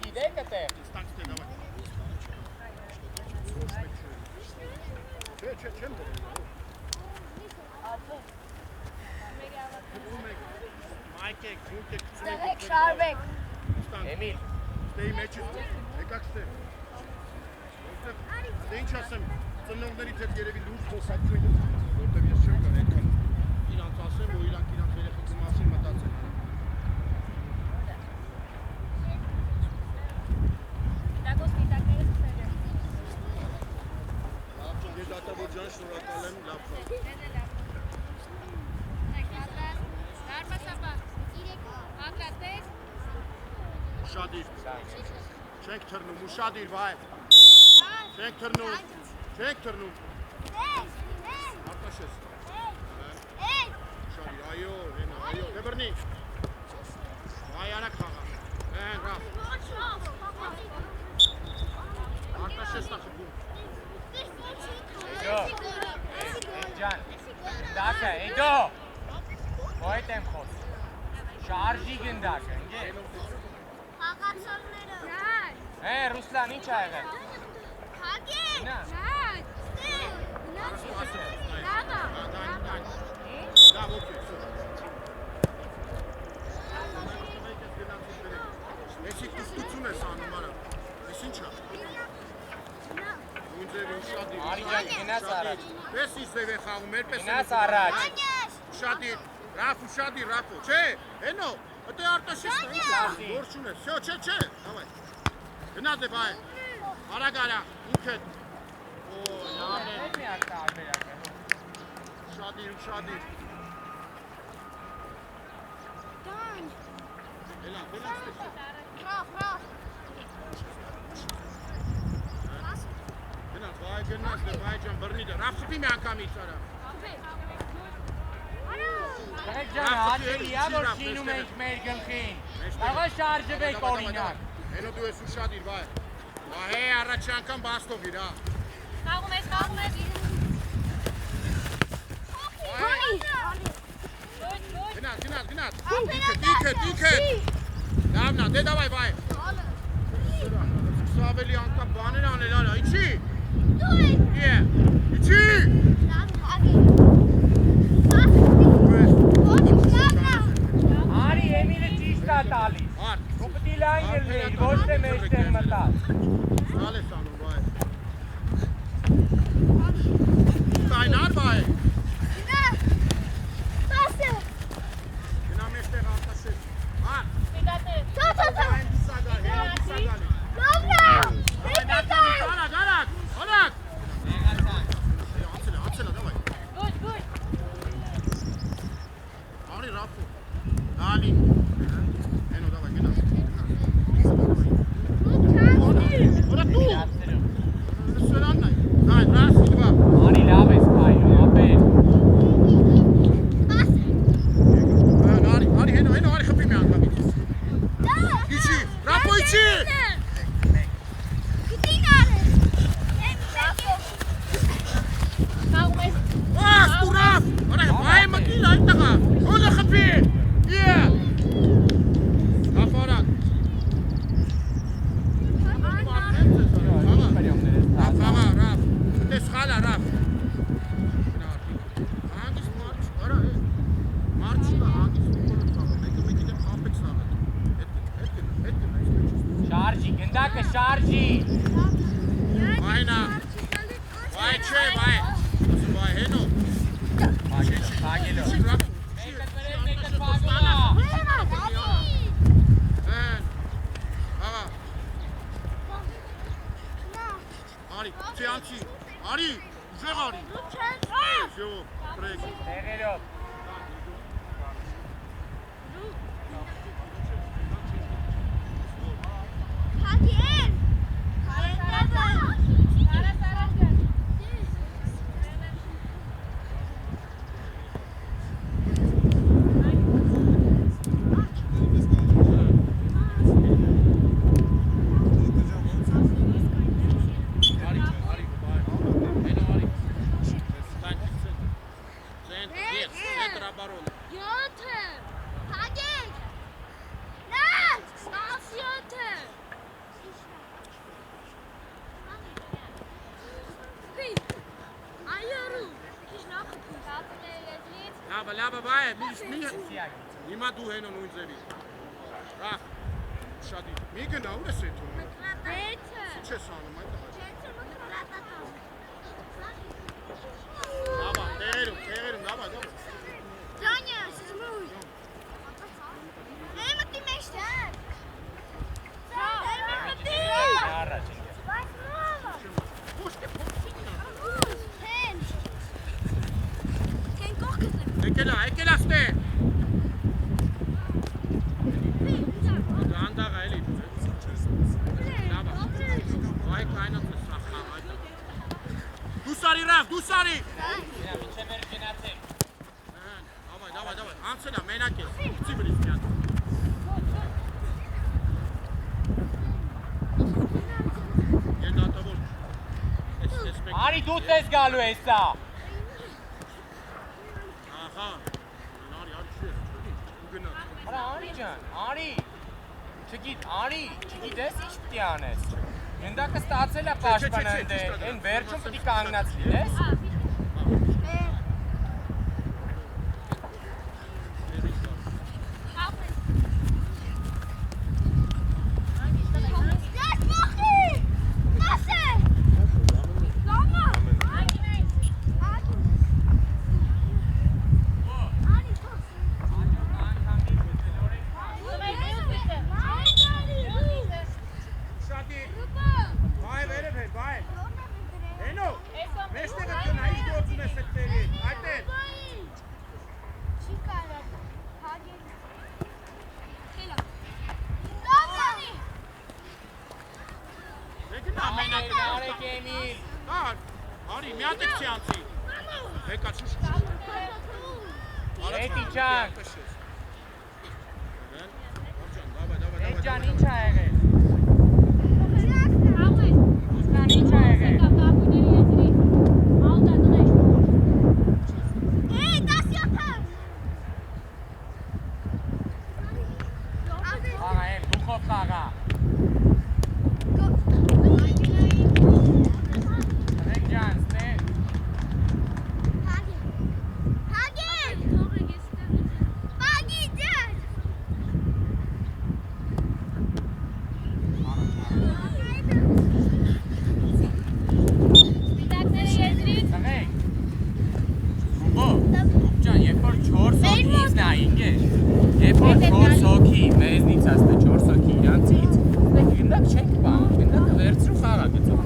Գիտեք այդտեղ։ Ստանցնե դավայ։ Չէ, չեմ դրել։ Մայքեք, ջունքեք, Ստեղեք, շարվեք։ Էմիլ։ Ստեի մեջից, եկակ ստեղ։ Դե ինչ ասեմ, ծնողներից հետ երևի լուրջ խոսակցույն եմ, որտև ես չեմ կար այդքան իրանց ասեմ, ու իրանք իրանց երեխեքի մասին մտածեն։ Ես դատավոր ջան, շնորհակալ եմ, լավ խաղ։ Ուշադիր, չենք թռնում, ուշադիր, վայ, չենք թռնում, արտաշես, ուշադիր, այո, դե բրնի, վայ, անակ խաղա, ռավ, արտաշես տա խպում, Ջան, դակը, էդո, ոյտ եմ խոս, շարժի գնդակը, ընգե, Ռուսլան, ինչ ա եղել, Գնա, լավ, ոքի, Եսի կստություն ես անում արա, ես ինչ ա, Ինձևի ուշադիր, Արի ջան, գնաս առաջ, պես իզև է խաղում, էր պես գնաս առաջ, ուշադիր, Ռաֆո, չէ, հենո, ըտե արտաշես տա, որ չունես, չէ, հավայ, գնա դե բայ, արագ արա, ինքդ, լավ է, ուշադիր, Էլա, գնաս դե բայ ջան, բրնի դե, Ռաֆ շպի մի անգամից արա, Եղեք ջան, հատելիա, որ շինում ենք մեր գլխին, աղա շարժվեք օրինակ, Հենո դու ես ուշադիր, բայ, հե առաջի անգամ բաստով իր, հա, Խաղում ես, Գնաց, ինքդ, լավն ա, դե դավայ, բայ, սա ավելի անգամ բաներ անել արա, իչի, իչի, Արի Էմիլը ճիշտ ա տալիս, ու պտի լայն ելներ, ոչ թե մեջտեղ մտած, սալ ես անում, բայ, կայնար, բայ, գնա մեջտեղ արտաշես, հար, այն դիսագալ, Արագ, անցել ա, դավայ, Արի Ռաֆո, Դալին, հենո դավայ, գնա, Որա դու, սրանն այ, ռաս իլվա, Արի լավ ես պայնում, ապեր, Արի հենո, արի խպի մի անգամից, իչի, Ռաֆո իչի, Աստուրավ, արա, բայ մտիլ այն տղա, հոլը խպի, Հապարակ, Խաղա, Ռաֆ, տես խալա, Ռաֆ, հանգիստ մարդ, արա, մարդ չկա, հանգիստ ուկորը խաղը, մեկը դեմ խապեք սաղը, հետ գնա, այս մեջից, շարժի, գնդակը շարժի, բայնա, բայ չէ, բայ, հենո, Հագելով, Ռաֆ, մեկը բրել, մեկը պագոլա, Արի, ցյանցի, արի, ուժեղ արի, Всё, պրեկ, տեղերով, Yes. լավը, բայ, հիմա դու հենո նույն ձևի։ Ռաֆ, շատի, մի գնա, ուր ես էթում։ Ինչ ես անում այդ աղաչ։ Լավա, տեղերում, լավա։ Դանյա, siz մույր։ Էմտի մեջ դար։ Էմտի։ Առաջ ինքը։ Եկելա ստե։ Դանդաղ էլի։ Լավա։ Վայ կայնած է սախավ այդ։ Դու սարի Ռաֆ, դու սարի։ Մինչև մեր գնացեք։ Давай, անցնա, մենակ ես, ուծի բրիս միատ։ Ենատավոր, Արի դու տես գալու ես սա։ ահա, արի չի ես, ու գնաց։ Արա Արի ջան, Արի, չգիտես ինչ պիտի անես։ Գնդակը ստացել է պաշտպանանդե, են վերջում պիտի կանգնած լինես։ Արի, միատ եք չի անցի։ Հեկա շուշ։ Էդի ջան։ Դավայ։ Էդ ջան ինչ ա եղել։ Ուսկան ինչ ա եղել։ Աղա եմ, դուխով խաղա։ Էդ ջան, ստեղ։ Մեզնից աստ է 4 հոգի իրանցից, գնդակ չենք բան, գնդակը վերցրու խաղա գծով։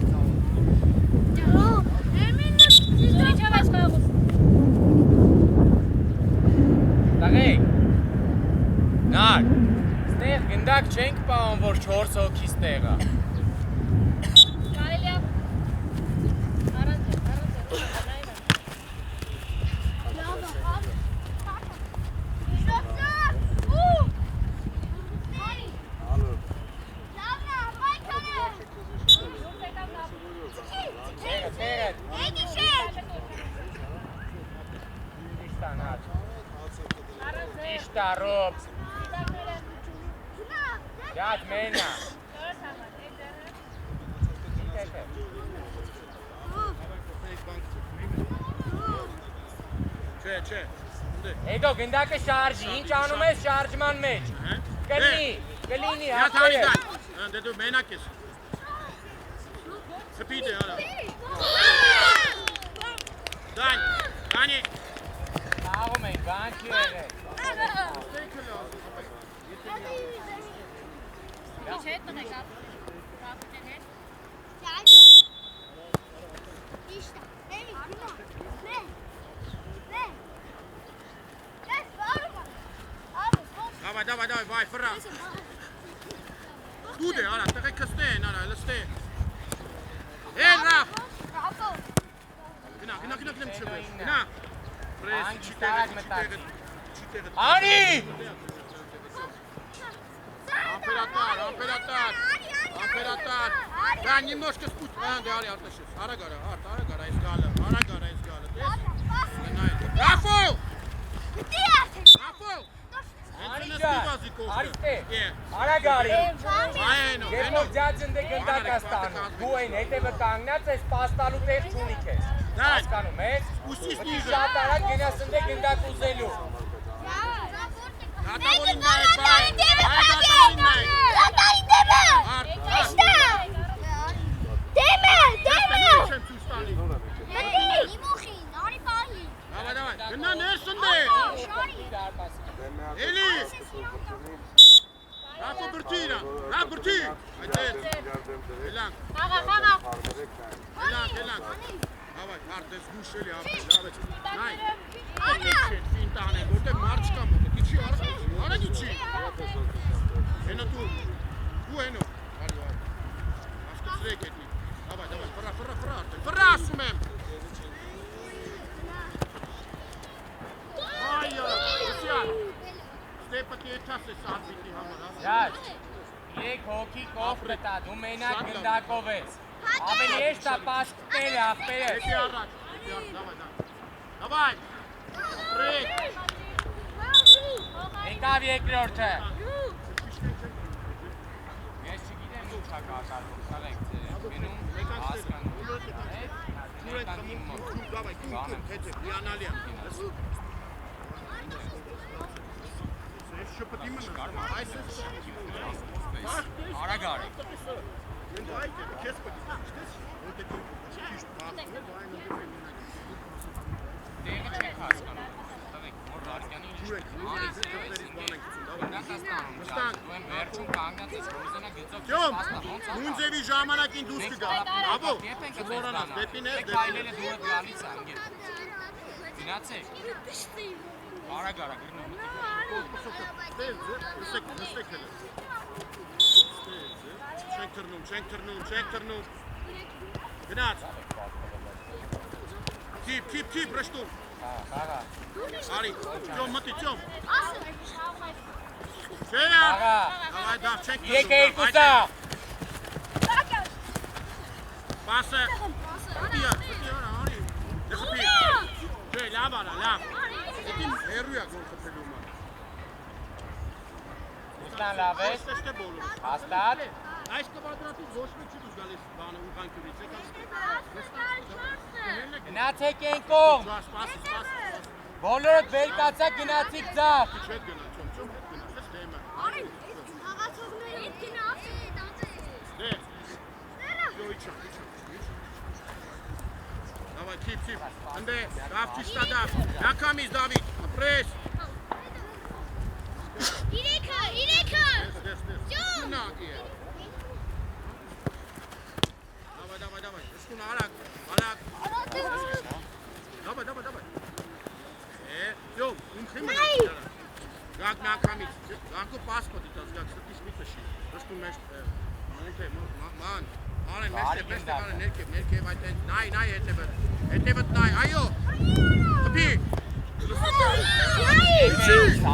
Տաղեկ, նար, ստեղ գնդակ չենք բան, որ 4 հոգի ստեղ է։ Rob. Gad mena. Չէ։ Հետո գնդակը շարժի, ինչ անում ես շարժման մեջ։ Կլինի, հապտեր։ Դե դու մենակ ես։ Սպիդ է, արա։ Դանի։ Աղում ենք, բան չի եղել։ Ինչ հետ մնեք, ապուտեն հետ։ Իշտա, էմի, գնա, Давай, vai, фра. Туди, ара, така касте, ара, ласте. Раф. Гна, чебе. Гна. Прес, читер. Ари! Амператор. Да, немножко спусти. Ари, арташес. Арагара, изгала. Рафу! Արագարի, Երբ որ ձյաձն դե գնդակ աստանում, դու այն հետևը կանգնած ես, պաստալու տեղ չունիք ես, Հասկանում ես։ Ուսից Պետք է նիզը։ շատ արագ գնաս ընդ գնդակ ուզելու։ Դատավորին նայ, բայ։ Այ դատավորին նայ։ Դատարին դեմը։ Արդ, Իշտա։ Դեմը, դեմը։ Չեմ ցույց տալի։ Մտի։ Իմուխին, արի պահի։ Давай, գնա ներս ընդե։ Էլի։ Ռաֆո բրտիրա, ռա բրտի։ Այդտեղ։ Էլան, Խաղա, խաղա։ էլան։ Давай, արդես գուշելի ապրի, լավ է։ Նայ։ Աղա։ Ֆինտանը, որտեղ մարդ չկա մոտը, դիչի արագ իջի։ Հենո դու հենո։ Արի։ Ասկսրեք էդի։ Давай, ֆրա արդեն։ Ֆրա ասում եմ։ Այո, ուսյան։ Ստեպը կեթաս է սարդիկի համար, հա։ Ջաջ, 3 հոգի կողմ կտա, դու մենակ գնդակով ես։ Ավելի հեշտ է պասկները, ախպերես։ Էդի առաջ, Давай։ Ապրեք։ Եկավ երկրորդը։ Ես չգիտեմ ինչ է կատարվում, սաղեք ձերեք, գնում, հասկանում։ Давай, հետը, լիանալի է։ Ես շպտի մնա, այս է։ Արագ արի։ Ինձ այդ է, քեզ պետք է ճիշտ ճիշտ բախում է, այն Տեղը չեք հասկանում։ Սաղեք, որ Ռարկյանի ինչ անից Մստան, դու եմ վերջում կանգնած ես, հոզենա գծով Ջոմ, նույն ձևի ժամանակին դուրս կգա։ Աբո, Որոնաս, դեպին է, այլերը դուրը գալիս է, անգեր։ Գնացեք, արագ արագ, գրնում։ նստեք հելը։ Չենք թրնում։ Գնաց։ Թիպ, ռշտում։ Խաղա, Արի, ճոմ մտի, ճոմ։ Չէ, խաղա, Давай, да, չենք եկե երկուսա, Պասը։ Պտի արի։ Դխպի։ Չէ, լավ արա, լավ։ Էդին հերու է գոլ խփելու մա։ ուսնան լավ ես, Այստեղ բոլորը։ հաստատ, Այս կվադրատից ոչ մի չի դուս գալիս բանը ուղանքյուրից, եկա։ գնացեք են կողմ, Սպասի։ բոլորդ վեր կացակ գնացիք ձախ, Չետ գնա, ճոմ հետ գնա, ես դեմը։ Արի, խաղացողները հետ գնաց է, Դե։ Իչա։ Давай, թիպ։ Անդե, դավ ճիշտա դավ։ Նակամից Դավիթ, ապրես։ Իրեքը։ Դես։ Գնա դիե։ Давай, ուսկուն արագ։ Давай. Յո, ումխի մնա։ Գակ նակամից։ Գակու պասպորտի դաս գակ ստիս մի տշի։ Ուսկուն մեջ ման։ Արեն մեծ արեն ներքև այդեն։ Նայ հետևը նայ։ Այո։ Խփի։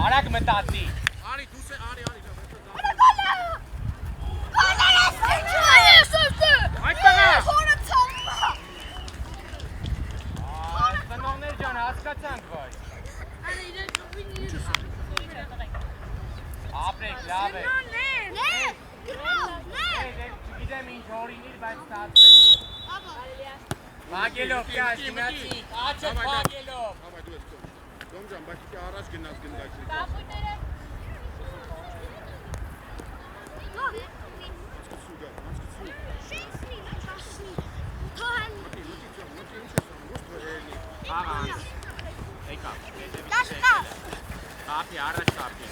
արագ մտածի, Արի դուս է արի։ ծնողներ ջան, հասկացանք վայ, ապրեք, լավ է, չգիտեմ ինչ հորինիր, բայց ստացվեց, վագելով, կյազ, գնացիք, աչըտ վագելով, Հավայ դու ես Դոմ ջան, բայց պիտի առաջ գնաս գնդակի։ Աղանց, եկավ, կապի, առաջ կապի,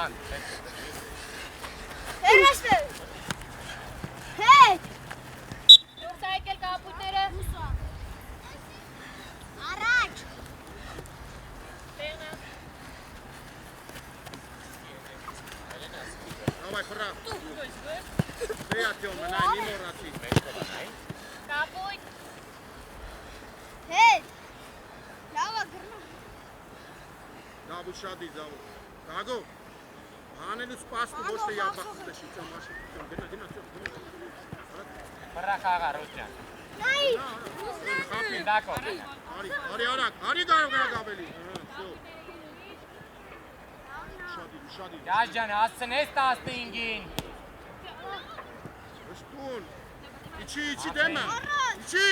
ան, Առաջ Давай, фра. Ты Артём, на не морати. Հետ լավա գրնա Да, բուշադի զավ։ Գագո։ Հանելու սպասը ոչ թե յաբախտը շի ճամաշի։ Գնա։ բրա խաղա, ռոջան, նայ Խափի։ դակով, Արի արագ։ Արի գավելի։ Շադի։ կյազ ջան, հասցնես 15-ին, Շտուն։ Իչի դեմը։ Չի։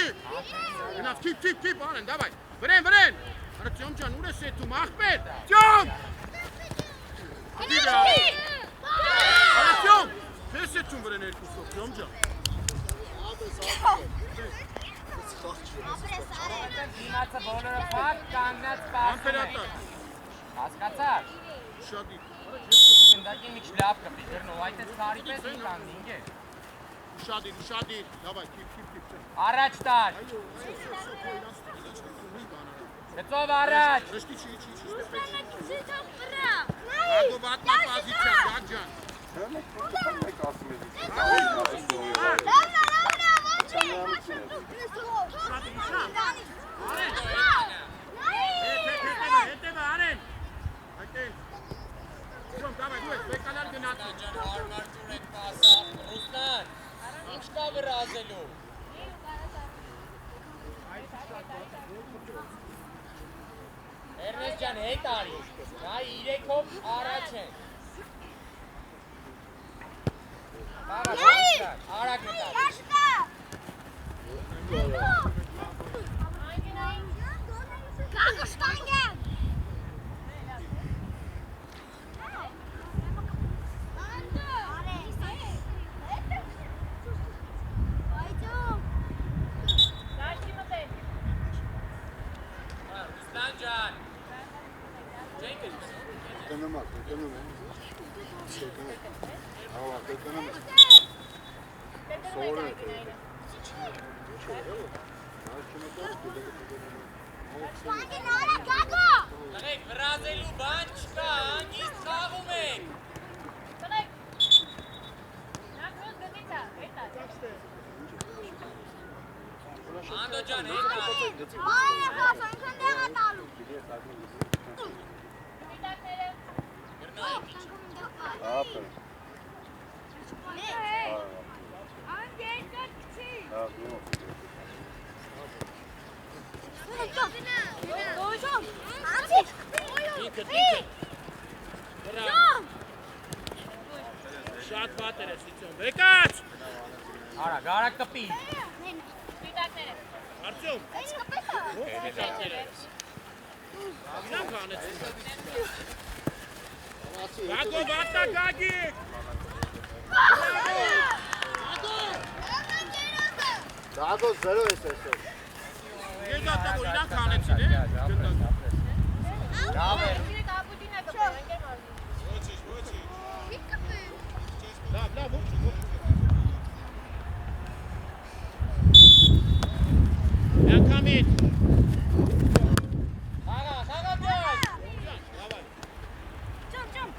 Գնաց քիփ անեն, դավայ։ Վրեն։ Արտյոմ ջան, ուր ես եթում, ախպեր։ Ջան։ Արտյոմ, ես եթում վրեն երկուսով, ջոմ ջան։ Դիմացը բոլորը փակ կանգնած սպասում են։ Հասկացար։ Շատի։ Գնդակի միջ լավ կպի, դրնով այդ էս կարի պես մի կանդինգ է։ Շատի, դավայ, քիփ։ Առաջ տար։ Գծով առաջ։ Ռշտի չի, Ագո վատնա պազիցիա, գակ ջան։ Հետևը, արեն։ Այդտեղ։ Ջոմ, դավայ, դու ես, բեկանար գնացի։ Ջան, հարմար ծուր էդ պասա։ Ռուսլան, ինչ կա վրազելու։ Էրնես ջան, հետ արի, նա իրեքով առաջ են։ Արակ նտար։ Կագո շտանգեմ։ Ռուսլան ջան։ Ջենքինս։ Տղեկ, վրազելու բան չկա, հանգիստ խաղում ենք։ Անդո ջան, հետ արի։ Ինքդ։ Շատ պատեր ես, իցոն, բեկաց։ Արակ կպի։ Արտյոմ, իրան կանեցին։ Գագո վատա գագիկ։ Դագո 0 ես այսօր։ Եզատա, որ իրան կանեցին, Լավ է։ Լավ, ոչ։ Յակամիտ։ Խաղա ջան։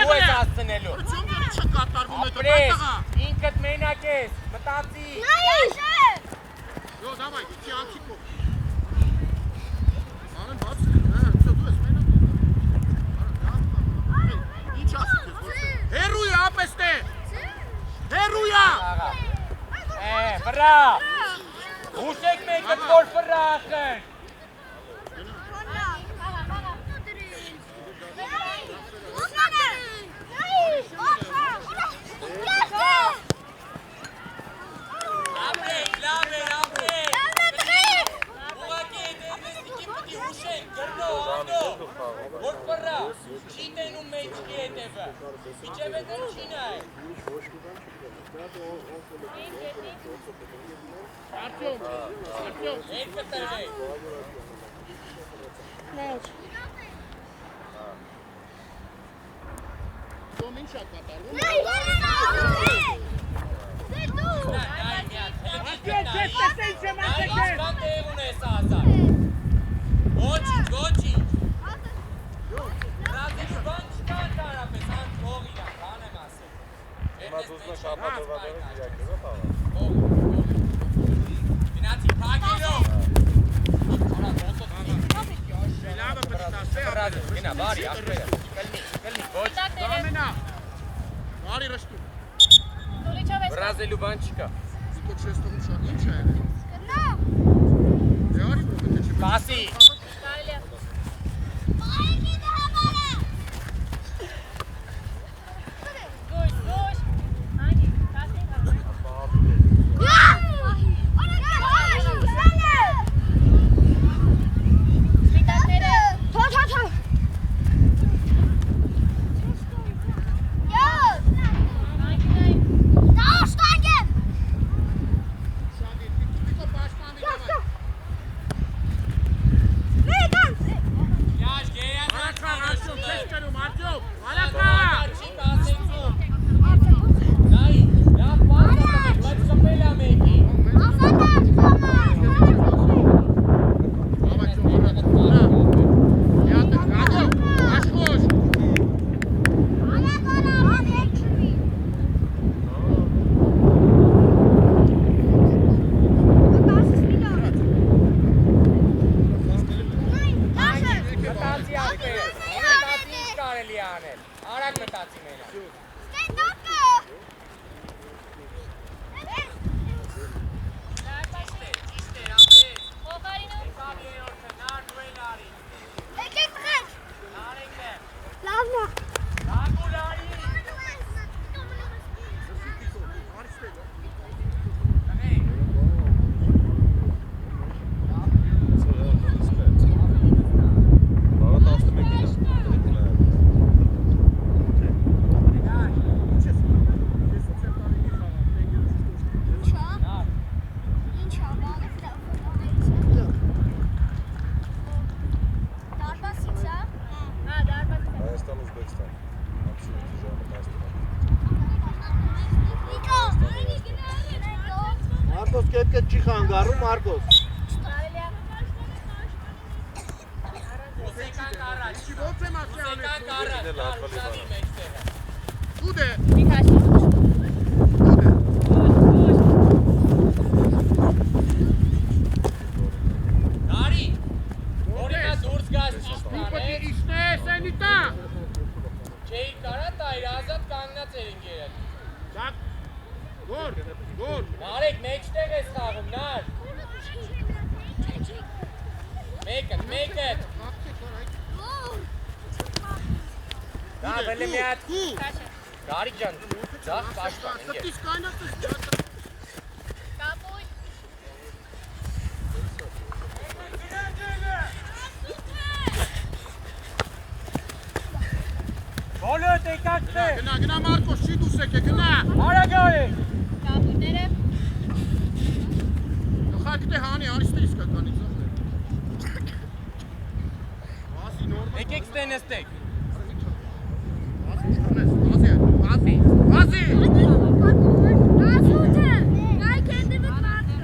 Ու ես ասցնելու։ Ապրես, ինքդ մենակ ես, մտածի։ Yo, давай, иди антико. Արեն բաց դու ես մենակ։ Ինչ ասես։ Հերույա ապեստե։ Հերույա։ Վրա։ Ուշեք մեկդ որ վրախեն։ Չիտենում մեջքի հետևը, իջև հետև չի նայ։ Արտյոմ։ Հետ կտրվեք։ Ջոմ ինչ շատ կատարվում։ Ինչքան տեղ ունես ազատ։ Ոչինչ։ Ռազիլի բան չկա կարապես, անց հող իրան, բան եմ ասել։ Հիմա դուզնա շապատովադորը իրակերով խաղա։ Գնացի փակելով։ Լավը պտասե։ Գնա, բարի, ախպերը։ Կլնի, ոչ։ Դամենա։ Բարի ռշտու։ Վրազելու բան չկա։ Ռաֆո չես թողում շատ ինչ է եղել։ Գնա։ Դե արի որ պետք է Բասի։ Կարելի է։ Բայկի դահավարա։ Գոյ, գոյ։ Այնի, տասի հա։ Գա։ Արա գա։ Սպիտակները։ Թո։ Յոս։ Այնի։ Դաշտագեմ։ Շադի, տիկո պաշտպանի դավայ։ Մեգան։ Yaş geyaz Արակա, Արտյոմ, չես կրում, Արտյոմ, արակա։ Չի բասեցում։ Նայ, լավ բաց է, բայց սպել է մեկի։ Ասական կոմա։ Ավա ջոն, արա։ Յատը, Արտյոմ, աշխոշ։ Ալակորա հեքրի։ Բասսիլո։ Դաշը։ Մտածի ապե։ Մտածի ինչ կարելի է անել։ Արագ մտածի մենակ։ Ստենդոկը։ Ճիշտ է, ապրես։ Օգարինը։ Կավ երորդը, նար դուել արի։ Եկեք տղեկ։ Նարենք է։ Լավն է։ Լագուլ արի։ Տղեկ, Բավատ 11-ին է։ Ինչա, բանը ֆրոֆոնից։ Դարբասից է։ Հա, դարբասից է։ Հայաստան, Ուզբեկստան։ Absolut ժամը 10 Նիկո, այնի գնա։ Մարկոս կեպկետ չի խանգարում, Մարկոս։ Կարելի է։ ուսեկանք առաջ։ Չի ո՞նց եմ ասի Ուսեկանք անես։ առաջ, շադի մեջտեղը։ Դուդ է, Մի քաշի։ դուդ է։ Նարի, որիկա դուրս գաս ճիշտ Դու պետք է կանես, իշնես էնի տա։ չէի կարա տայր, ազատ կանգնած էր ինգերել։ Դակ, գոր, գոր։ Նարեկ, մեջտեղ ես խաղում, նար։ Մեկըտ։ Դա վելի մի հատ։ Դու։ Գարիկ ջան, ձախ պաշտպան, ինգեր։ Ստիս կայնացես ջատը։ Կապույտ։ Բոլոտ եկակ թե։ Գնա Մարկոս, չի դուս եկե, գնա։ Արագարեք։ Կապույտները։ Գլխակ դե հանի, արիստե իսկականից ախր։ Վազի նորմալ։ Եկեք ստենստեք։ Վազի չունես, վազի։ Ասուտը։ Գայքենդը մտածը։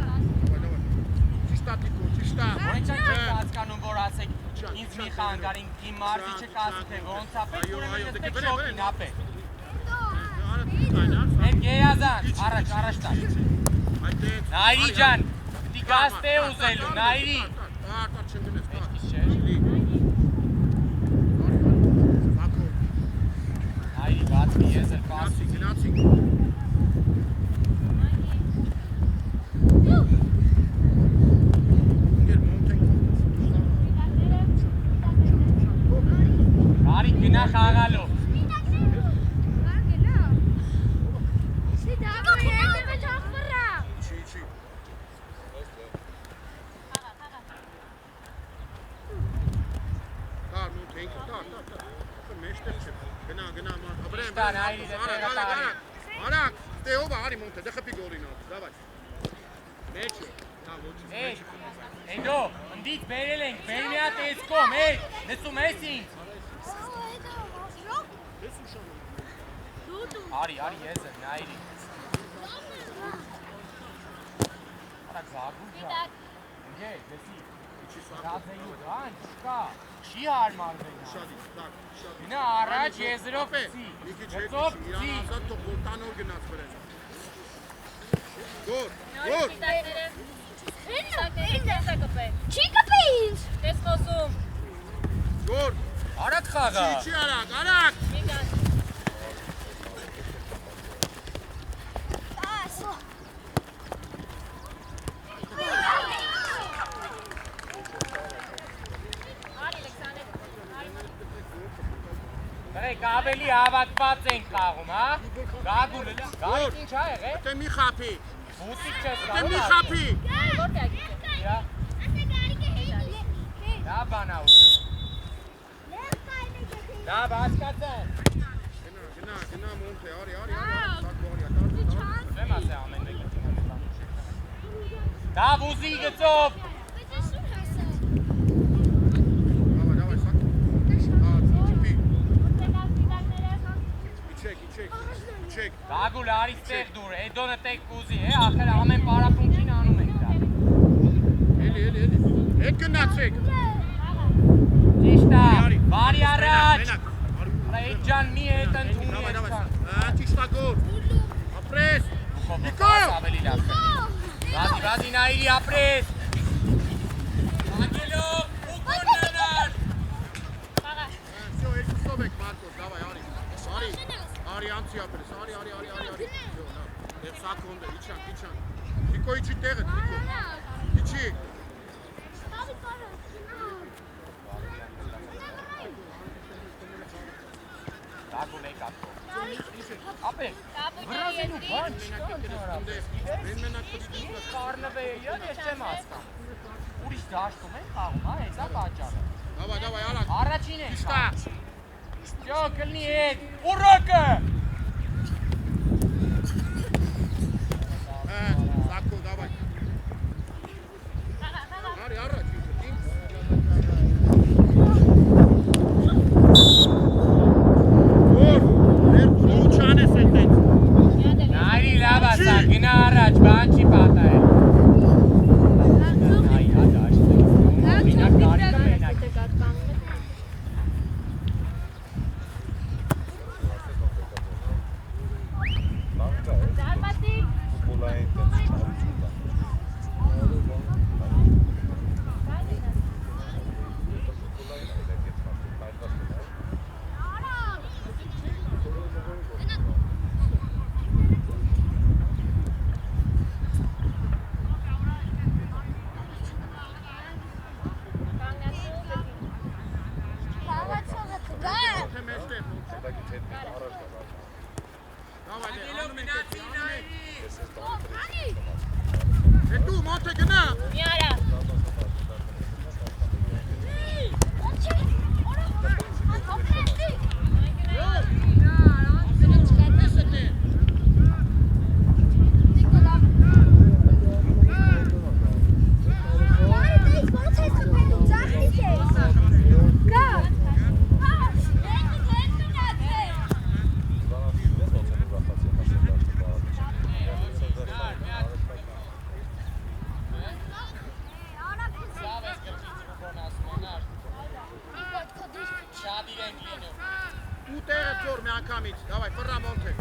Ճիշտ է տիկո, ճիշտ է։ Ոնց չեք հասկանում, որ ասեք ինձ մի խանգարին, իմ մարզի չկասի թե ոնց ապեք, ուրեմն նստեք շոքին ապեք։ Արա կայնաց։ Են գեյազան, առաջ տար։ Այդտեղ։ Նայրի ջան, պիտի գաստե ուզելու, Նայրի։ Արտա չգնես, տա։ Պետքից չէ։ Բակո, Նայրի, բացվի ես էլ կասի։ գնացի։ Ինգեր մոնտենք։ Գարիկ գնա խաղալով։ Չի։ Կար մոնտենք, տա։ Մեջտեղ չէ։ Գնա, ապրեմ։ Ստա, Նայրի, դե տեղը տարի։ Արակ, դե ով արի մոնտե, դե խփի գոլին ա։ Դավայ։ Մեջը։ Նա ոչ։ Էй, Էդո, ընդից բերել ենք, բեր մի հատ էս կոմ, էй, լսում ես ինձ։ Արի, ես եմ, Նայրի։ Արակ զագում ջա։ Ինգեր, լսի, գազեյու բան, չկա, չի հարմարվեն։ Շադի, տակ, շադի։ Գնա առաջ եզրով ծի, գծով ծի։ Ազատ թող գոլտանոր գնաց վրան։ Գոր։ Չի կպե ինձ։ Ես խոսում։ Գոր։ Արագ խաղա։ Չի արագ։ Մի գան։ ավելի հավատված ենք խաղում, հա։ Գագուլ, գարիկ ինչ ա եղել։ Դե մի խափի։ Բուսիկ չես Դե կարող։ մի խափի։ Դա բանա ուշ։ Դա բացկացան։ Գնա մոնթե, արի։ Դեմ ասե ամեն մեկը։ Դա բուզի գծով։ Давай, սակ։ Չիպի։ Իչեք։ Գագուլ արի ստեղ դուր, Էդոնը տեք բուզի, հե, ախր ամեն պարապունքին անում ենք դա։ Էլի։ Հետ գնացեք։ Ճիշտ է, բարի առաջ։ Այդ ջան մի հետ ընդունի Давай. Ճիշտ է գոր։ Ապրես։ Նիկո։ Ավելի լավ։ Վազի նայրի ապրես։ Ագելով, ու կոննանար։ Всё, երկուսով եք Մարկոս, давай, արի անցի ապրես, արի։ Դե սակոնդը, իջան։ Նիկո իջի տեղը, Նիկո։ Իջի։ Գագուլ եք ապրո։ Ապեք։ Վրազինու բան չկա։ Կարնվեյը ես չեմ հասկանում։ Ուրիշ դաշտում են խաղում, հա, հեսա պատճառը։ Давай, արագ։ Առաջին են Ճիշտ է։ Всё, կլնի հետ։ Ուռոկը։ Սակո, давай։ Արի առաջ։ Նայրի լավ ասա, գնա առաջ, բան չի պատահել։ Այ հա դաշտ։ Մենակ գարիկը մենակ։ Ֆուտբոլային տենսչություն կա։ Դու մոնթե գնա։ Ու տեղը ծոր մի անգամից, давай, ֆռա մոնթե։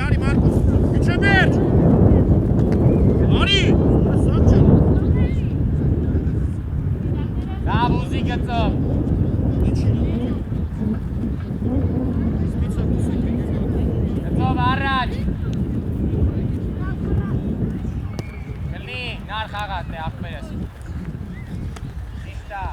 Արի Մարկոս։ Իջե մեր։ Արի։ Դա բուզի գծով։ Գծով առաջ։ Կլնի, նար խաղատ է աղբերս։ Ճիշտ է։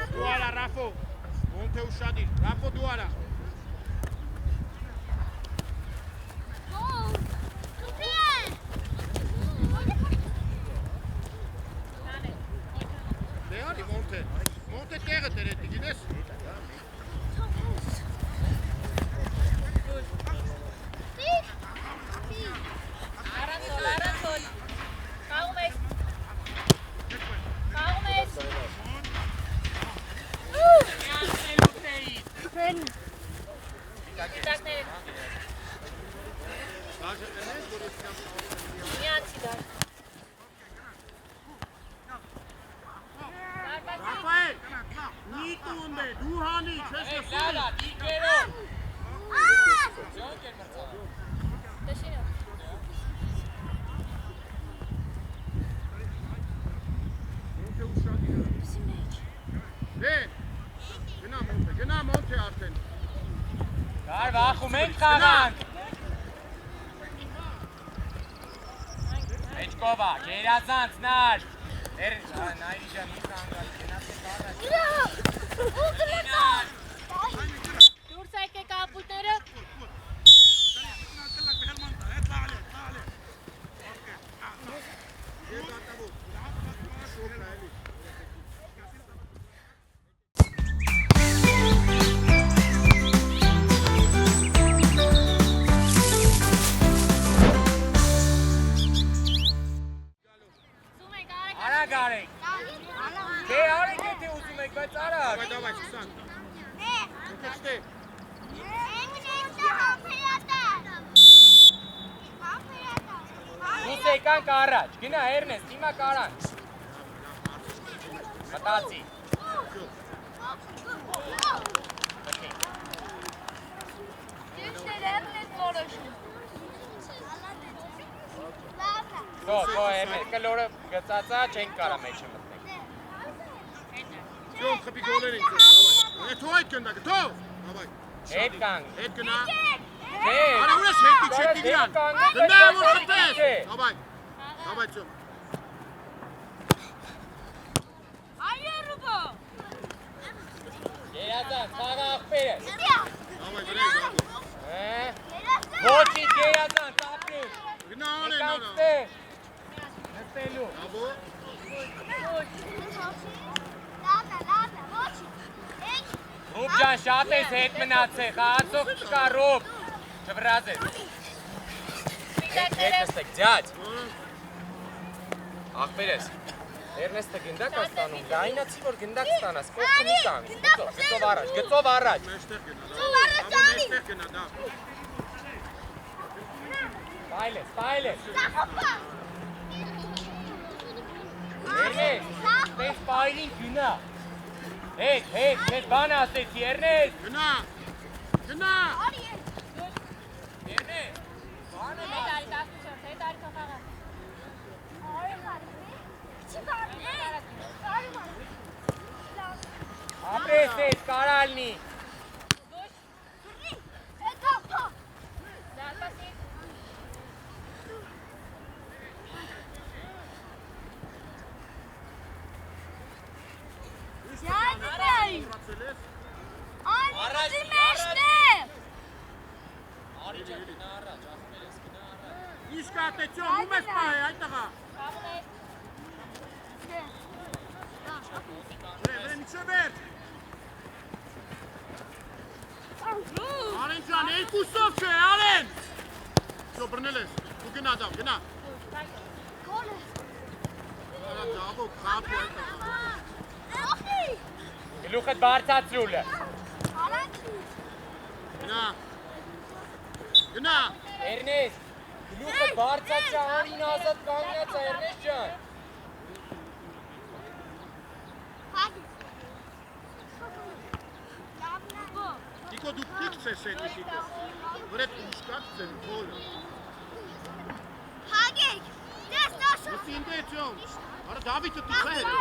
Դուարա Ռաֆո, մոնթե ուշադիր, Ռաֆո դուարա։ Անդե, դու հանի, չես Hey, լսում։ Lala, դիկերով։ Ձյոնք են մրցավ։ Դաշինը։ Մոնթե ուշադի։ Դե, գնա մոնթե արդեն։ Կար վախում ենք խաղանք։ Էջկովա, գերազանց նար։ Նայրի ջան, մի կանգալ, գնացեք առաջ։ Դուրս եկեք ապուտները։ Սում եք արեք։ Արագ արեք։ Չէ, արեք եթե ուզում եք, բայց արագ։ Давай, Սուսան։ Ուտեստե։ Դուս եկանք առաջ, գնա Էրնեստ, հիմա կարանք։ Մտածի։ Քո Էրնեստ, կլորը գծածա, չենք կարա մեջը մտնենք։ Ջոն, խփի գոլեր ենք։ Давай։ Թո այդ կնդա, թո։ Давай։ Հետ կանգ։ Հետ գնա։ Չէ։ Արա ուրես հետի չետի դրան։ Գնա որ խփես։ Давай։ Давай, Ջոն։ Գերազանց, խաղը աղբերը։ Давай, գրեք։ Ոչի գերազանց, ապրի։ Գնա Եկանք անեն, ստեղ։ Նստելու։ Աբո։ Ռուբ ջան, շատ ես հետ մնացեք, խաղացող չկա Ռուբ։ Չվրազես։ Հետ նստեք, ձյաջ։ Աղբերես։ Էրնեստը գնդակ է ստանում, գայնացի որ գնդակ ստանաս, կողքը մի կանգ, գծով առաջ, գծով առաջ։ Մեջտեղ գնա, դա։ Ծով առաջ Աբո անի։ մեջտեղ գնա, դա։ Պայլես։ Էրնեստ, տես պայլին գնա։ Հետ, ես բան ասեցի, Էրնեստ։ Գնա։ Գնա։ Էրնեստ, բան եմ ապրես ես, կարալնի։ Արի ջան, գնա առաջ, աղբերես, գնա առաջ։ Ինչ կատեցյոն, ում ես պահե, այդ տղա։ Վրե, միչը վեր։ Արեն ջան, երկուսով չէ, Արեն։ Շո բրնել ես, դու գնա դավ, գնա։ Արա դավո, խապի այդ տղա։ Գլուխդ բարձացրուլը։ Գնա։ Գնա։ Էրնեստ, գլուխդ բարձացրա անին ազատ կանգնած է, Էրնեստ ջան։ Դիկո դու պիքս ես էդի դիկո։ Վրետ ուշկած ձեն, բոլը։ Մսի ինդ է ճոն։ Արա դավիթը տիխա հետ է դա։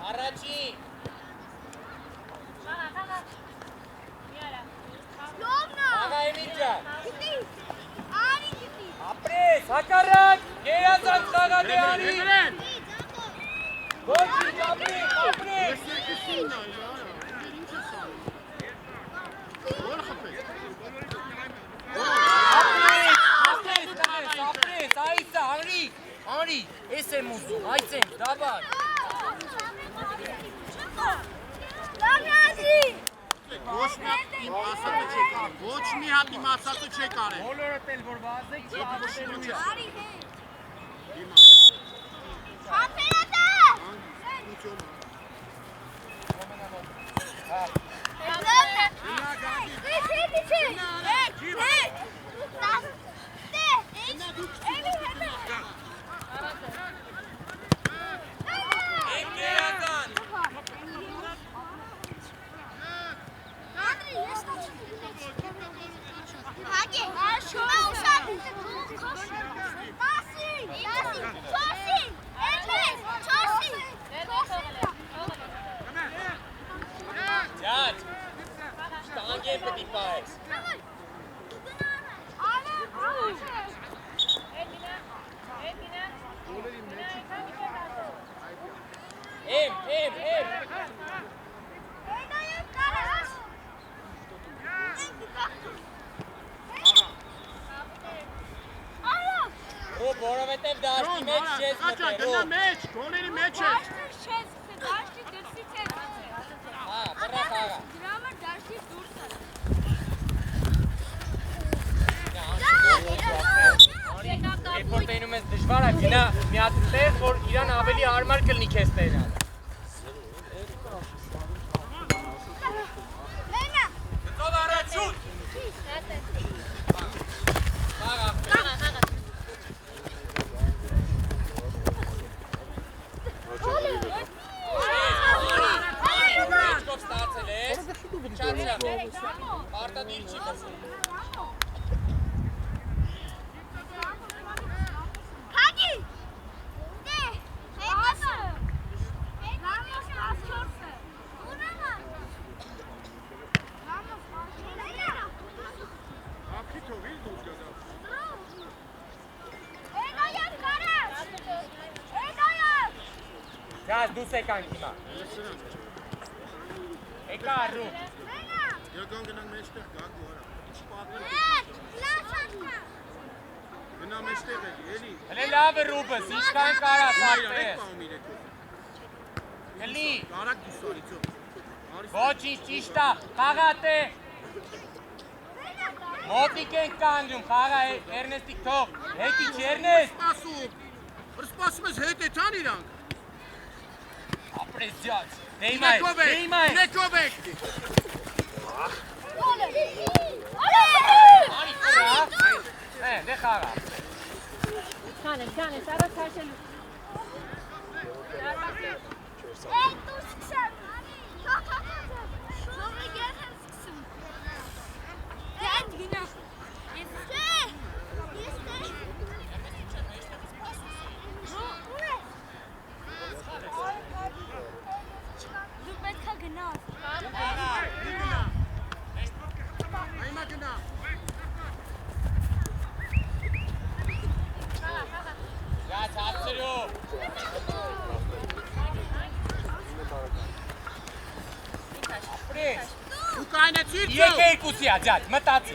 Առաջի։ Աղա Էմիլ ջան։ Ապրես, հակառակ, գերազանց խաղադե անի։ Էգրեն։ Ոչինչ, ապրես, ապրես։ Ես երկուսին նա, ինչ ես անում։ Որ խպես։ Ապրես, այստա, Անրի, ես եմ ուզում, այս եմ, դաբար։ Ոչ մի հատ իմ ասածը չեք արել։ Ոչ մի հատ իմ ասածը չեք արել։ Բոլորդ էլ որ վազեք, չապրելու է։ Դիմա։ Ռոբ, որովհետև դաշտի մեջ չես մտել, գնա մեջ, գոլերի մեջ է։ բռա խաղա։ Երբ որ տենում ես դժվար է, գնա մի հատ տեղ, որ իրան ավելի հարմար կլինի քեզ տենալ։ Գծով առաջ շուտ։ Խաղա։ Մեջքով ստացել ես, չացրավ, պարտադիր չի կսել։ Գազ դուս եկանք հիմա։ Եկա առու։ Եկան գնանք մեջտեղ գանք ու արա։ Ինչ պատմել։ Գնա մեջտեղ էլի։ Հլե լավ է Ռուբս, ինչքան կարաս ակտես։ Հլի։ Կարակ դուսարիցով։ Ոչինչ ճիշտ է, խաղա տե։ Մոտիկ ենք կանդում, խաղա Էրնեստիկ թող։ Հետի չի Էրնեստ։ Սպասում ես հետ է տան իրանք։ Ապրես ջաց։ Դեյմայ, դեյմայ։ Նեկով եք։ Արի խաղա։ Դե խաղա։ Քանես, առաջ հաշելու։ Եկ երկուսի է, ջաջ, մտացի։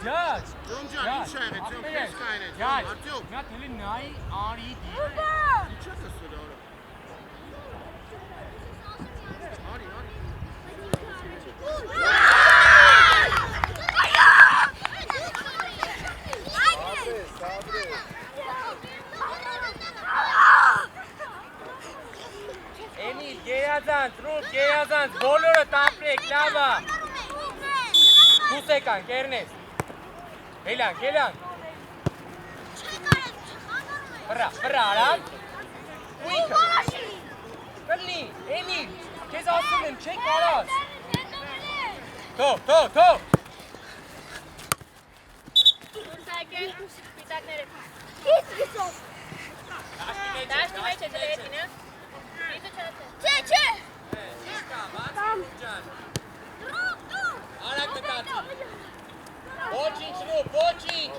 Ջաջ, Ջոմջան, ինչ է եղեց, ջոմ, քեզ կային է, ջաջ, արդյոք։ նա թելի նայի արի դի։ Ինչ է կսել արա։ Արի։ Էմիլ, գեյազանց, Ռուբ, գեյազանց, բոլորը տապրեք, լավա։ Դուս եկանք, Էրնեստ։ Հելանք։ Վրա, արան։ Ուիքը։ Կլնի, Էմիլ, կեզ ասում եմ, չեք արած։ Թող։ Դաշտի մեջ է դրե հետինը։ Արակ մտացի։ Ոչինչ Ռուբ, ոչինչ։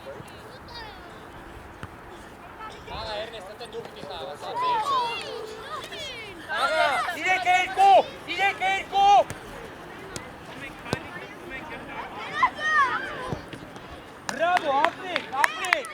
Աղա Էրնեստ, ընտե դու պիտի խաղա, սա ձեր չէ։ Աղա, 3-2։ Բրավո, ապրեք։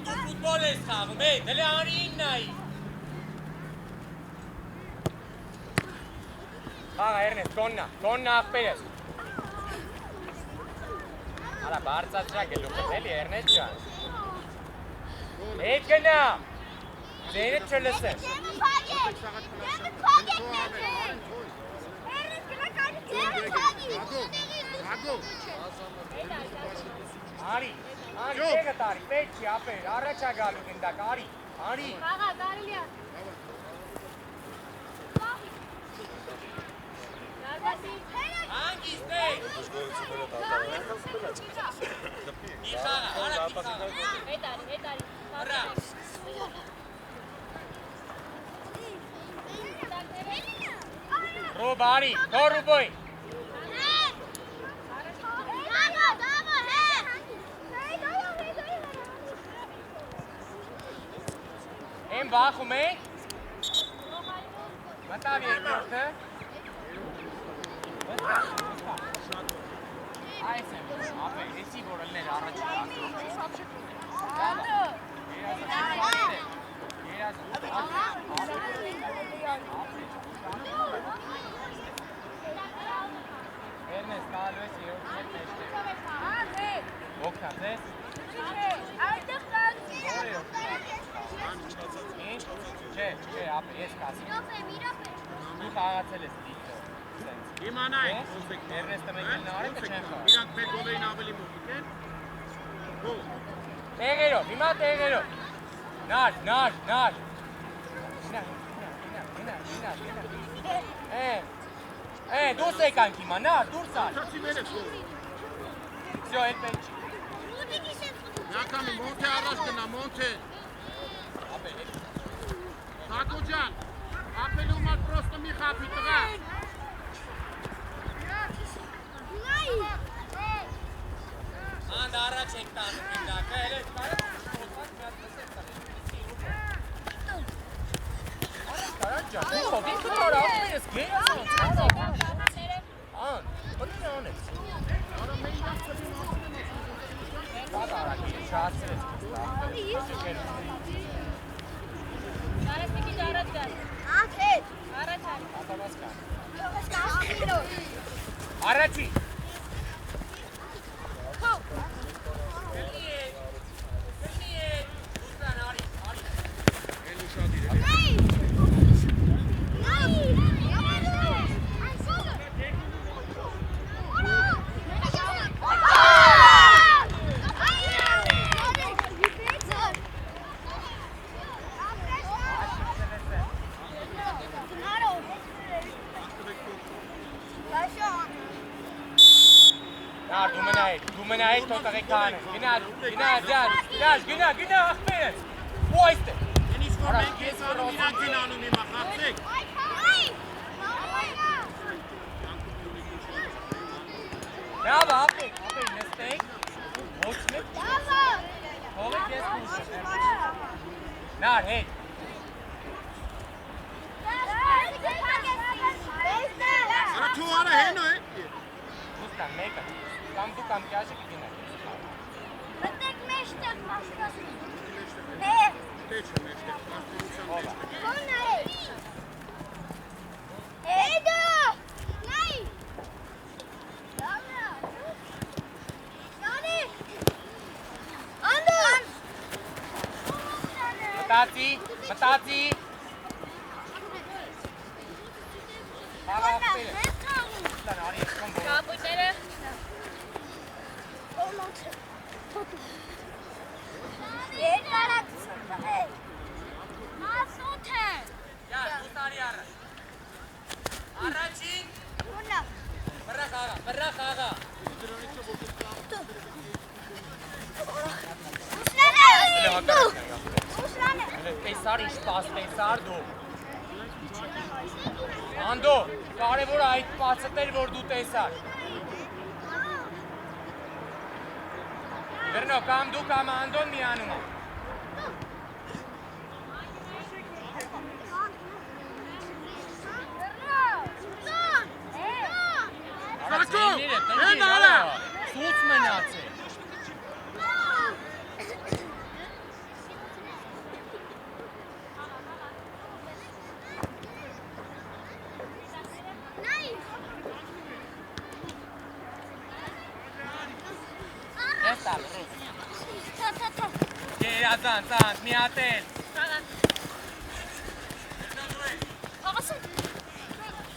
Դու ֆուտբոլ ես խաղում, դե արին նայի։ Խաղա Էրնեստ, կոննա աղբեր ես։ Արա բարձացրա գլուխը, էլի Էրնեստ ջան։ Հետ գնա, ձենը չլսեմ։ Ագո։ Արի, տեղը տարի, պետք չի ապեր, առաջ է գալու գնդակ, արի, արի։ Աղա, կարելի է։ Դարբասի։ Հանգիստ է։ Իխաղա, արա իխաղա։ Հետ արի։ Հրա։ Ռոբ, արի, թոր ռուբոյ։ Եմ բախում է։ Մտավ երկորդը։ Այս եմ, ապե, եսի որ ըլներ առաջի Վերնես, տալու ես երորդ մետ մեջտեղ։ Ոգնած ես։ Չէ, ապե, ես կասի։ Դու խաղացել ես դիքը։ Իմանայք, Էրնեստը մեկելն արեք է չեն խաղ։ իրանք մեր գոլերին ավելի մոտիկ են։ Գոլ։ Տեղերով, հիմա տեղերով։ Նար։ Դուրս եկանք հիմա, նար, դուրս ար։ Չացի մերես գոլ։ Всё, էլ պետք չի։ Յակամի Մոնթե առաջ գնա, Մոնթե։ Սակո ջան, ապելու մատ պրոստը մի խապի տղա։ Անդ առաջ ենք տանում գնդակը, էլ ես կարև խոսված միատ մսեր Կարաջ ջան, ով ինքը տար ապը ես գեր ես ոնց, Ան, բնին անես։ Բատ արակ, ես շահացր ես Կարես մի քիչ առաջ գալ։ Առաջ արի։ Ատավաս կան։ Առաջի։ Դու մնայեք թոտաղի կանը, գնա, աղպերս, ու այստեղ։ Են իսկ որ մենք ես անում իրանք են անում հիմա, խաղցեք։ Լավ, ապեք, նստենք, ոչ մեկ, հողեք ես կուշը։ Նար, հետ։ Արա թու արա հենո է։ Ուստան, մեկը, կամ դու կամ կյաշը կգնակ։ Մտեք մեջտեղ մասկասին։ Տեչը մեջտեղ, պաստորության մեջտեղ։ Ոնն է։ Էդո։ Նայ։ Նանի։ Անդոն։ Մտացի։ Հարա աղպերը։ Ուստան, արի ես կոն բորը։ Կապույտները։ Յա, դու տարի առաջ։ Առաջին։ Բրա խաղա։ Տեսար ինչ տեսար դու։ Անդո, կարևոր այդ պացդ էր, որ դու տեսար։ Վերնո, կամ դու կամ Անդոն միանում է։ Սակո, հեն արա։ Սուց մնաց է։ Ես տալ, ռուս։ Գերազան, ծանց, միատել։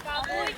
Կապույտ։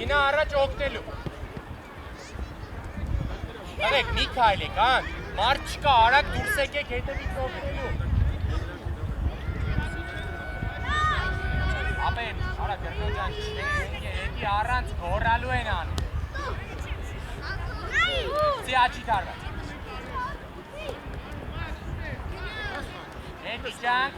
Գինա առաջ օգնելու։ Արեք մի քայլեք, հա։ Մարդ չկա, արագ դուրս եկեք հետևից օգնելու։ Ապեն, արագ Գրգոջան, եկի առանց գոռալու են անում։ Ձի աչի թարված։ Եկի ջան։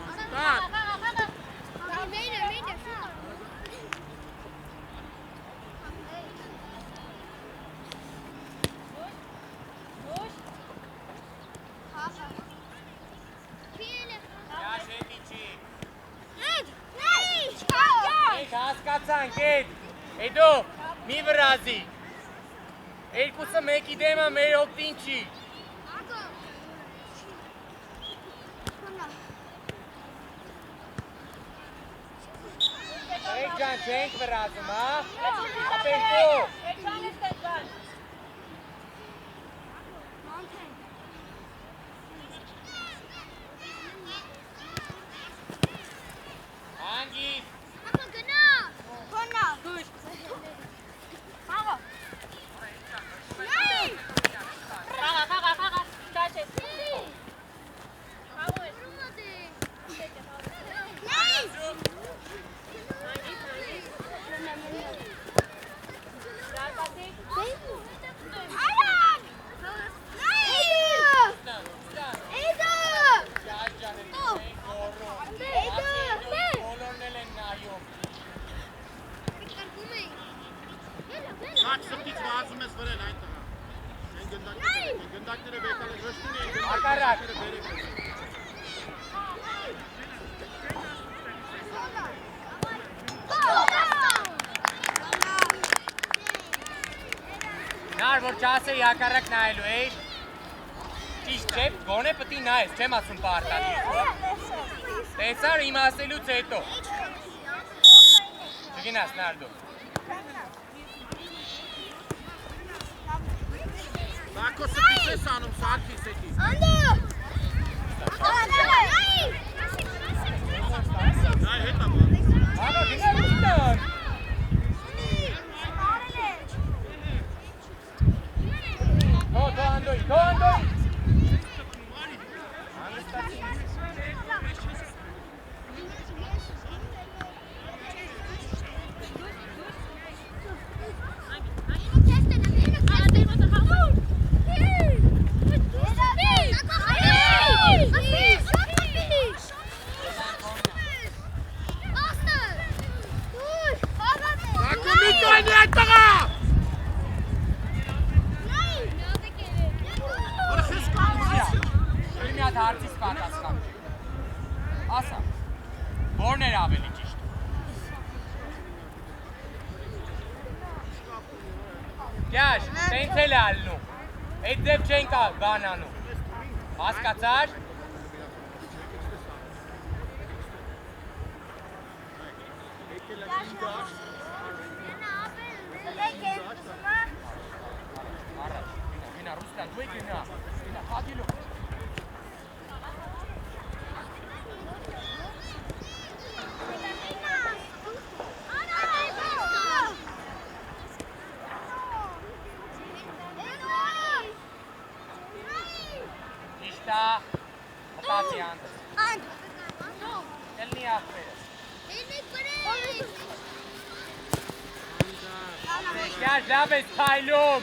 Հասկացանք էդ, էդո, մի վրազի, երկուսը մեկի դեմը մեր օգտին չի։ Էկ ջան չենք վրազում, հա, ապերտո։ Հանգիս։ Նար, որ չասեի հակառակ նայելու էիր, ճիշտ չէ, գոնե պտի նայես, չեմ ասում պարտադիր։ Տեսար իմ ասելուց հետո։ Չգինաս, նար դու։ Բակոսը պիս ես անում, սարքիս եկի։ Նայ հետա բան։ Բանո, գինա ուստան։ Թո անդոյի, թո անդոյի։ Հարցից պատասխան։ Ասա, որն էր ավելի ճիշտ։ Կյաշ, տենց էլ է ալնում, այդ ձև չենք բանանում, հասկացար։ Առաջ, գինա, Ռուստան, դու եք գինա, հագիլու։ Մտացի անդս։ Ելնի աղբերս։ Կյաշ լավ ես թայլում։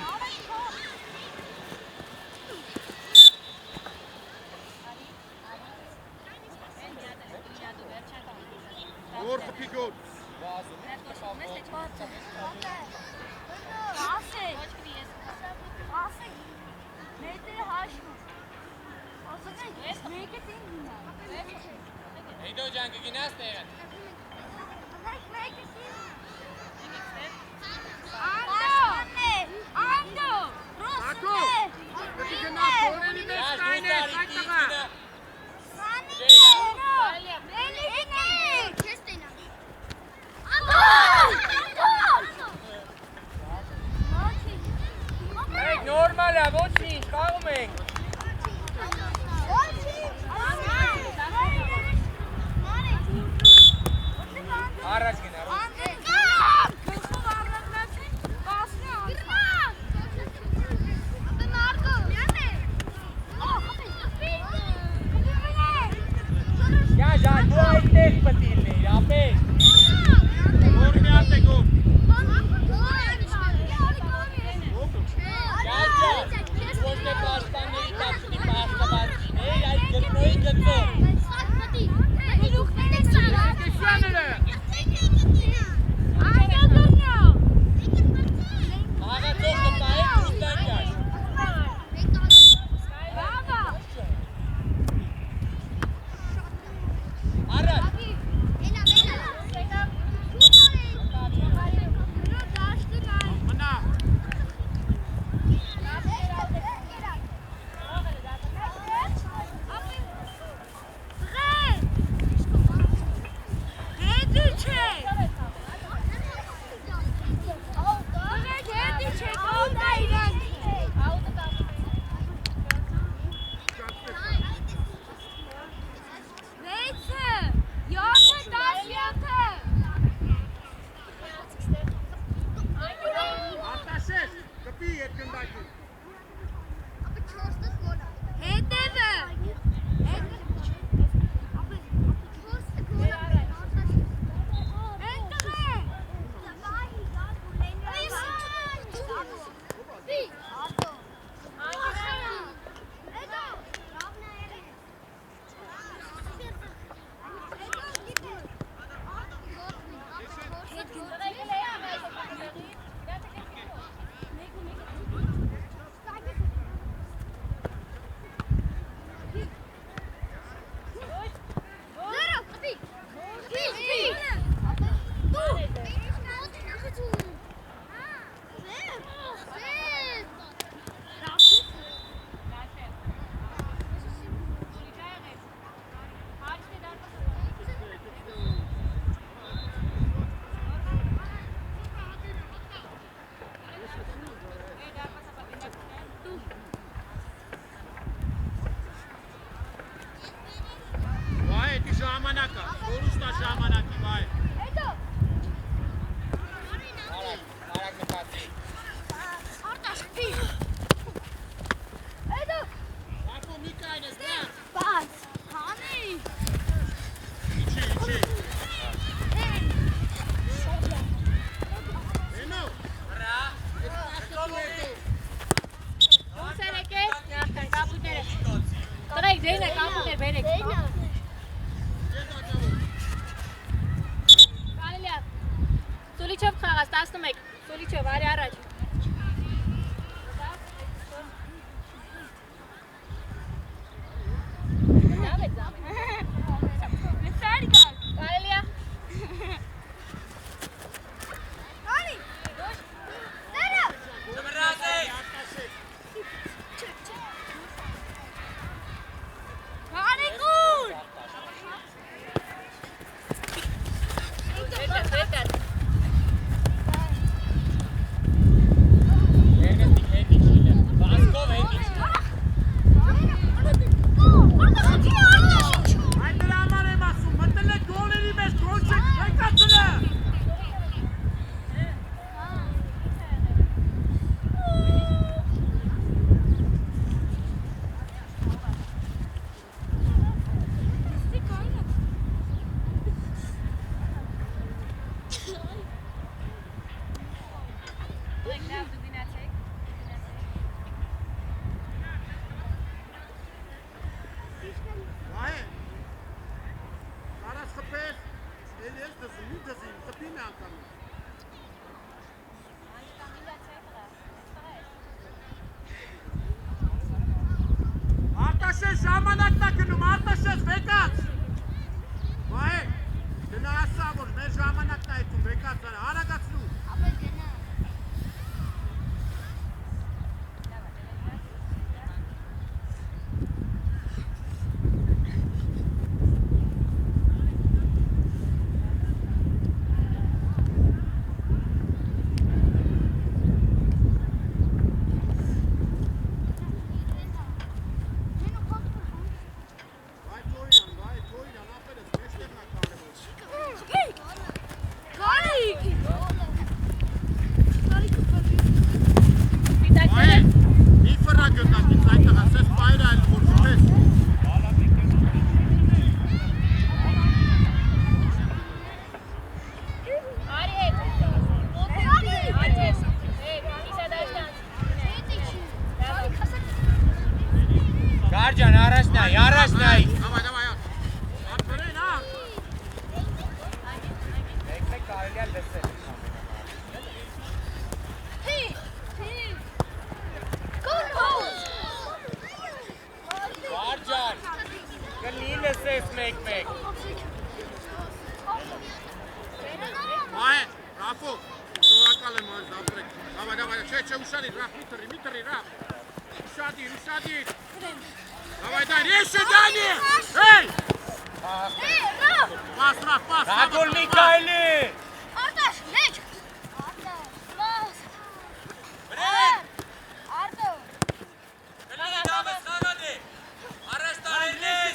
Որ խպի գոտ։ Edo ջան կգինաս տեղը։ Անդո! Ակո, պետք է գնաս որելի մեջ կայնես, այդ տղա։ Նորմալ է, ոչինչ, խաղում ենք։ Ապես պտի լինեիր, ապես։ Գոր մի հատ է գոր։ Ջաջա, ոչ թե պաստանների տապշնի պաստավար լինեիր, այդ գրնոյի գծով։ Աղացող կպահեք ուստանյար։ Արադ։ Մնա։ Արտաշես, կպի երկնդակին։ Վայ, էդի ժամանակա, որուստա ժամանակի, վայ։ Արագ մտածի։ Ակո մի կայն ես, բա։ Իչի։ Ենո։ Հրա։ Տղեկ ձեին է կապուտեր բերեք։ Կարելի է։ Սուլիչով խաղաց 11, Սուլիչով, արի առաջ։ Կարելի է։ Դմրազե։ Այդ դրա համար եմ ասում, մտել եք գոլերի մեջ, գոլ չեք, եկացնը։ Վայ, կարաս խպես, էլ ես դզում, մի դզին, խպի մի անկանում։ Արտաշես ժամանակն է գնում, Արտաշես վեկած։ Վայ, գնա ասա, որ մեր ժամանակն է այդում, վեկած արա, արագացնու։ Գարջան, առաջ նայ, առաջ նայ։ Давай, давай, ատվերեն, հա։ Մեկ կարելի է լսել։ Գարջան, կլի լսես մեկ։ Այ, Ռաֆո, շնորհակալ եմ այս ապրեք։ Давай, давай, չէ, ուշադիր, Ռաֆ, մի թռի, Ռաֆ։ Ուշադիր։ Давай, дай, режь, Дани! Эй! Пас, Раф, пас. Ռագոլ Միքայելի։ Արտաշ, մեջ։ Վրեն։ Արտո։ Կլի դավես խաղադե։ Առաջ տարելես։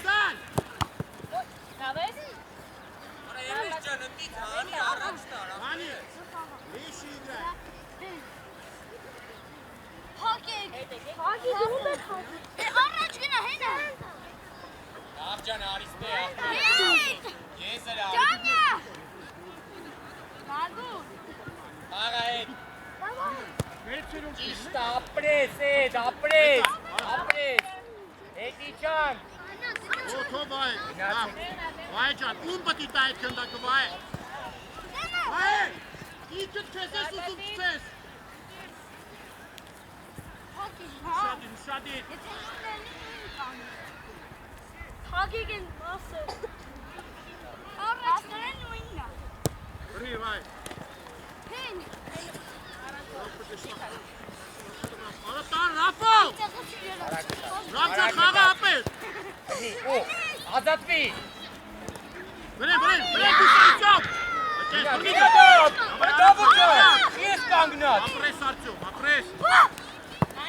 Դավես։ Արա ելես ջան, ընդից հանի առաջ տար։ Հանի, լիշի իգրայ։ Հակեք։ Հակեք ում եք հակեք։ Առաջ գնա, հենա։ Լավ ջան, արիստե, Հետ։ ես էլ արի։ Ջանյա։ Մագու։ Աղա հետ։ Վերցերում Ճիշտ ապրես, ապրես։ Հետի ջան։ Օթո վայ, Ռաֆ։ Վայ ջան, ում պտի տա այդ քնդակը վայ։ Վայ, իջդ քեզ ես ուզում քեզ։ Ուշադիր։ Հակեք են մասը։ Առաջ դրեն նույննա։ Ռի վայ։ Հեն։ Արա տան Ռաֆո։ Ռաֆ ջան խաղը ապես։ Օ, ազատվի։ Վրեն, դու սայցով։ Ես կանգնած։ Ապրես արդյոք, ապրես։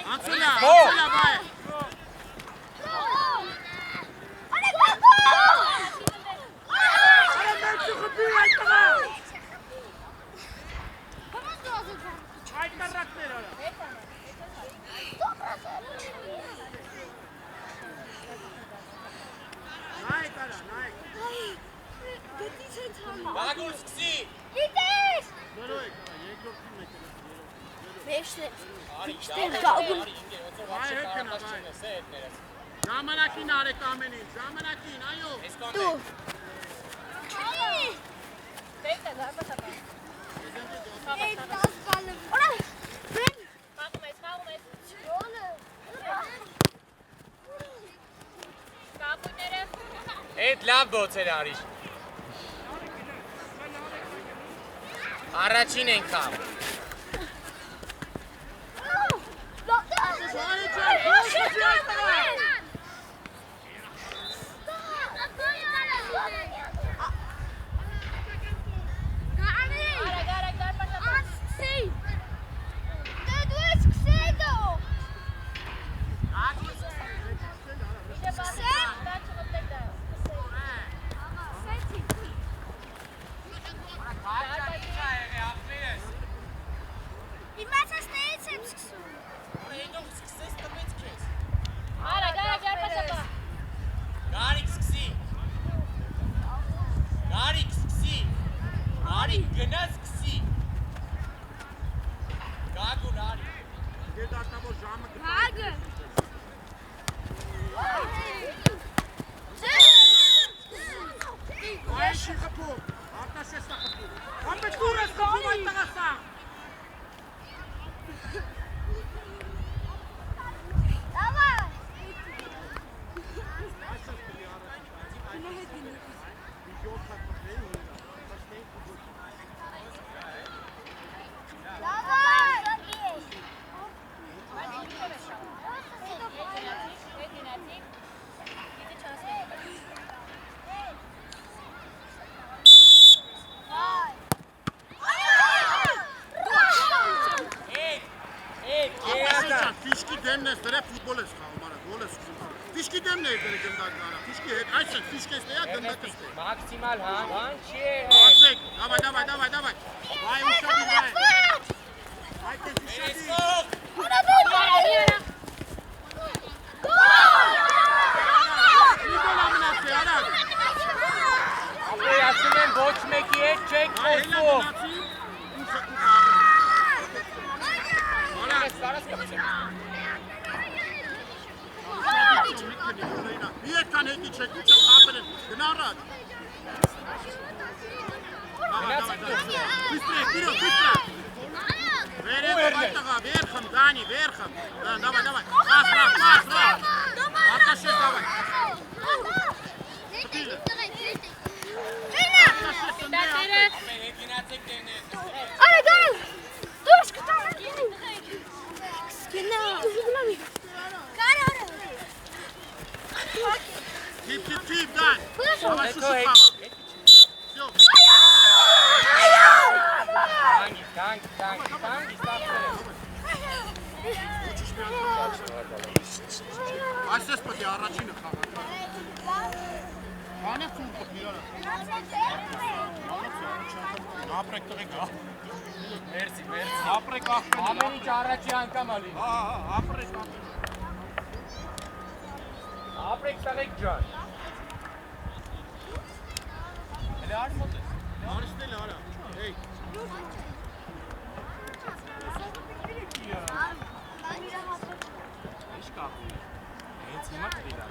Անցելա, Ո։ վայ։ Այդ կարակներ արա։ Նայք արա, նայք։ Բագուլ սկսի։ Գիտես։ Նորոյք, երկրորդին մեկ է։ Մեջն է։ Արի, գագուլ։ Ժամանակին արեք ամեն ինչ, ժամանակին, այո։ Դու։ Դեպտը դարբասապա։ Էй, դասկալը։ Օրա։ Բեն։ Խաղում ես։ Յոլը։ Կապուները։ Էդ լավ գոցեր արիշ։ Առաջին ենք համ։ Ֆիշկի դեմն ես դրա ֆուտբոլ ես խաղում, արա, գոլ ես ուզում։ Ֆիշկի դեմն է դրա գնդակը, արա, ֆիշկի հետ, այս է, ֆիշկես դեյա գնդակը ստե։ Մաքսիմալ հա, բան չի է։ Ասեք, давай։ Վայ, ուշադիր, վայ։ Այդ է ուշադիր։ Նիկոլ ամնացի, արա։ Ապրե ասում եմ ոչ մեկի հետ չեք խոսում։ Արա, Սարս կպցեմ։ Եկի չեք ուչը խապել են, գնա առաջ։ Բիստրե, վիրոտ, բիստրե։ Վերև այդտեղա, վերխմ, Դանի, վերխմ։ Դավայ, դավայ, ասրա, ասրա։ Արտաշես, դավայ։ Արա գալ։ Դուրս կտա։ Գնա։ Կարա։ Թիպ, Դան։ Դավայ, շուշու խաղա։ Всё. Տանգի, ստացել։ Այսպես պետք է առաջինը խաղա։ Բանը ծուր կպնի արա։ Ապրեք տղեկ։ Մերսի։ Ապրեք աղբեն։ Ամեն ինչ առաջի անգամ ալի։ Ապրեք։ Ապրեք տղեկ ջան։ Հələ արի մոտ ես։ Արիշտել արա։ Հեյ։ Ինչ կապ։ Հենց հիմա կդիլա։